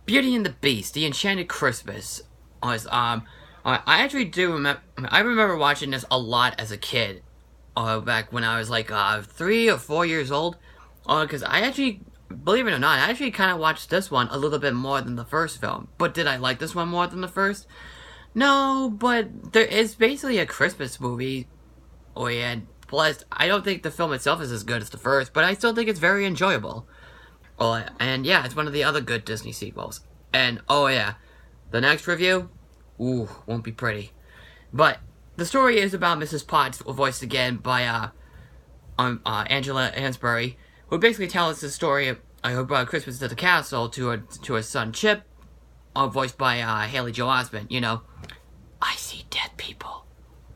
Beauty and the Beast, The Enchanted Christmas was, I actually do remember, I remember watching this a lot as a kid, back when I was like, 3 or 4 years old, because I actually, believe it or not, I actually kind of watched this one a little bit more than the first film. But did I like this one more than the first? No, but there is basically a Christmas movie, and plus, I don't think the film itself is as good as the first, but I still think it's very enjoyable. And yeah, it's one of the other good Disney sequels. And, oh yeah, the next review, ooh, won't be pretty. But, the story is about Mrs. Potts, voiced again by, Angela Lansbury, who basically tells the story of Christmas at the Castle to her son Chip, voiced by, Haley Joel Osment, you know, I see dead people.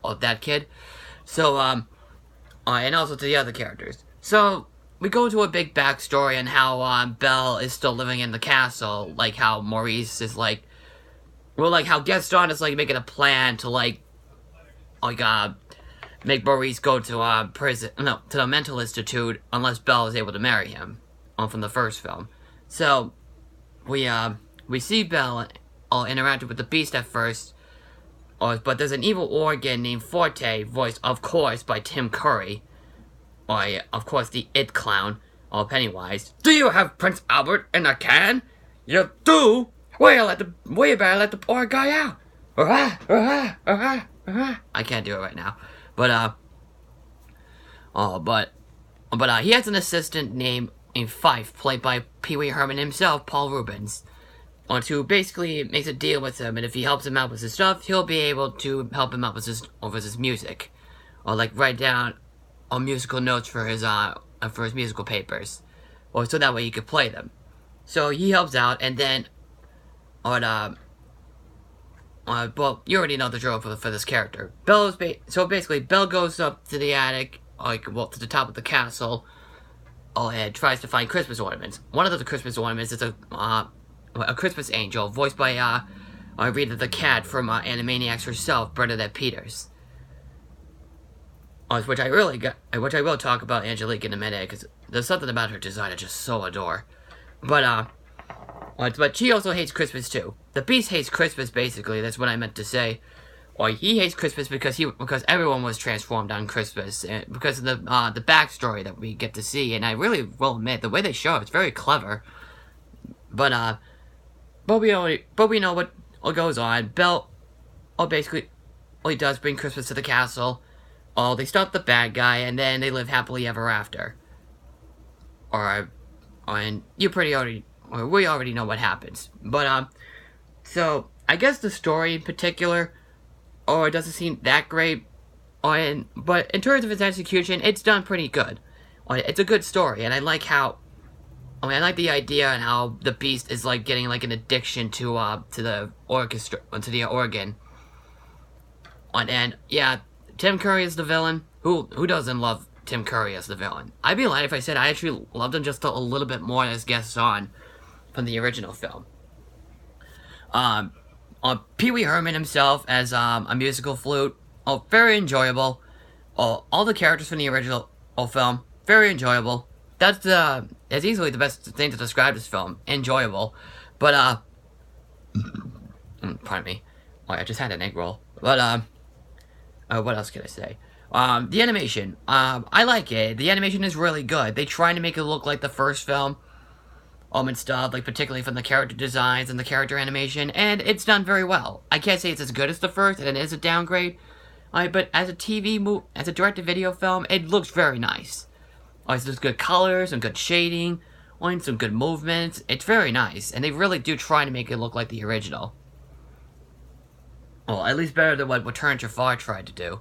Oh, that kid. So, and also to the other characters. So, we go into a big backstory on how, Belle is still living in the castle, like how Maurice is, like, well, like how Gaston is, like, making a plan to, like, make Maurice go to, prison, no, to the mental institute, unless Belle is able to marry him, from the first film. So, we see Belle, interacting with the Beast at first, but there's an evil organ named Forte, voiced, of course, by Tim Curry, by, of course, the It Clown, or Pennywise. Do you have Prince Albert in a can? You do? Well, we better let the poor guy out. I can't do it right now. But, he has an assistant named Fife, played by Pee Wee Herman himself, Paul Reubens, who basically makes a deal with him, and if he helps him out with his stuff, he'll be able to help him out with his music. Or, like, write down musical notes for his musical papers. Or so that way he could play them. So he helps out, and then, well, you already know the drill for this character. So basically, Belle goes up to the attic, to the top of the castle, and tries to find Christmas ornaments. One of the Christmas ornaments is a Christmas angel, voiced by, Rita the Cat from, Animaniacs herself, Bernadette Peters. Which I will talk about Angelique in a minute, because there's something about her design I just so adore. But she also hates Christmas too. The Beast hates Christmas, basically, that's what I meant to say. Or he hates Christmas because everyone was transformed on Christmas, and because of the backstory that we get to see, and I really will admit, the way they show it's very clever. But we know what goes on. Belle, basically, all he does bring Christmas to the castle. They stop the bad guy, and then they live happily ever after. And we already know what happens. But, so, I guess the story in particular, it doesn't seem that great, but in terms of its execution, it's done pretty good. It's a good story, and I like I like the idea and how the Beast is, like, getting, like, an addiction to the organ. And, yeah, Tim Curry is the villain. Who doesn't love Tim Curry as the villain? I'd be lying if I said I actually loved him just a little bit more as Gaston from the original film. Pee Wee Herman himself as a musical flute. Very enjoyable. All the characters from the original film, very enjoyable. That's easily the best thing to describe this film. Enjoyable. But, pardon me. I just had an egg roll. But, what else can I say? The animation. I like it. The animation is really good. They try to make it look like the first film. And stuff, like, particularly from the character designs and the character animation, and it's done very well. I can't say it's as good as the first, and it is a downgrade. But as a direct-to-video film, it looks very nice. There's good colors, and good shading, and some good movements. It's very nice, and they really do try to make it look like the original. Well, at least better than what Return to Far tried to do.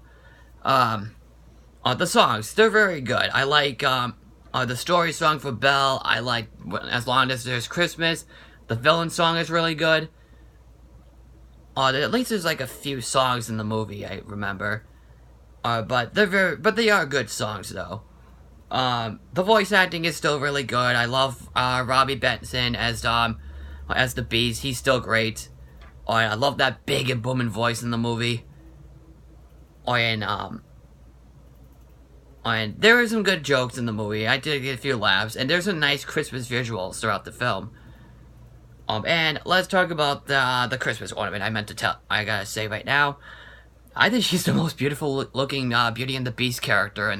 The songs, they're very good. I like, the story song for Belle. I like As Long as There's Christmas. The villain song is really good. At least there's like a few songs in the movie I remember. But they are good songs though. The voice acting is still really good. I love Robbie Benson as the Beast. He's still great. I love that big and booming voice in the movie. And there are some good jokes in the movie. I did get a few laughs, and there's some nice Christmas visuals throughout the film. And let's talk about the Christmas ornament. I gotta say right now, I think she's the most beautiful looking Beauty and the Beast character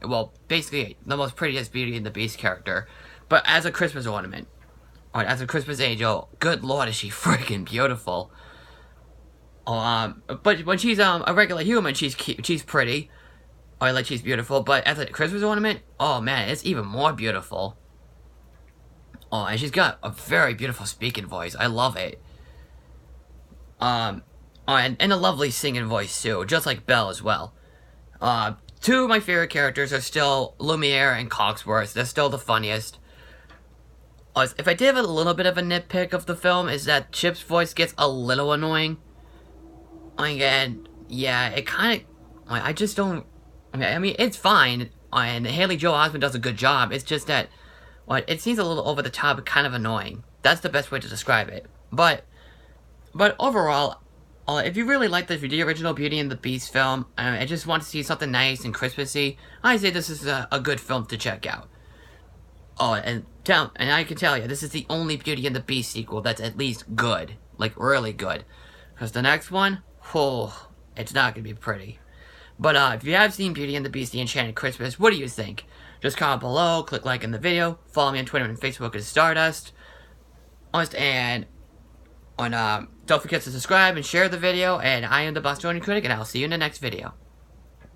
well, basically the most prettiest Beauty and the Beast character. But as a Christmas ornament, or as a Christmas angel, good lord, is she freaking beautiful. But when she's a regular human, she's pretty, or like she's beautiful. But as a Christmas ornament, oh man, it's even more beautiful. Oh, and she's got a very beautiful speaking voice. I love it. Oh, and a lovely singing voice too, just like Belle as well. Two of my favorite characters are still Lumiere and Cogsworth. They're still the funniest. If I did have a little bit of a nitpick of the film, is that Chip's voice gets a little annoying. And yeah, it kind of, I just don't. I mean, it's fine, and Haley Joel Osment does a good job. It's just that, it seems a little over the top, kind of annoying. That's the best way to describe it. But overall, if you really like the original Beauty and the Beast film, I just want to see something nice and Christmassy, I say this is a good film to check out. And I can tell you, this is the only Beauty and the Beast sequel that's at least good, like really good. Because the next one, it's not going to be pretty. But if you have seen Beauty and the Beast, The Enchanted Christmas, what do you think? Just comment below, click like in the video, follow me on Twitter and Facebook as Stardust. And don't forget to subscribe and share the video, and I am the Bostonian Critic, and I'll see you in the next video.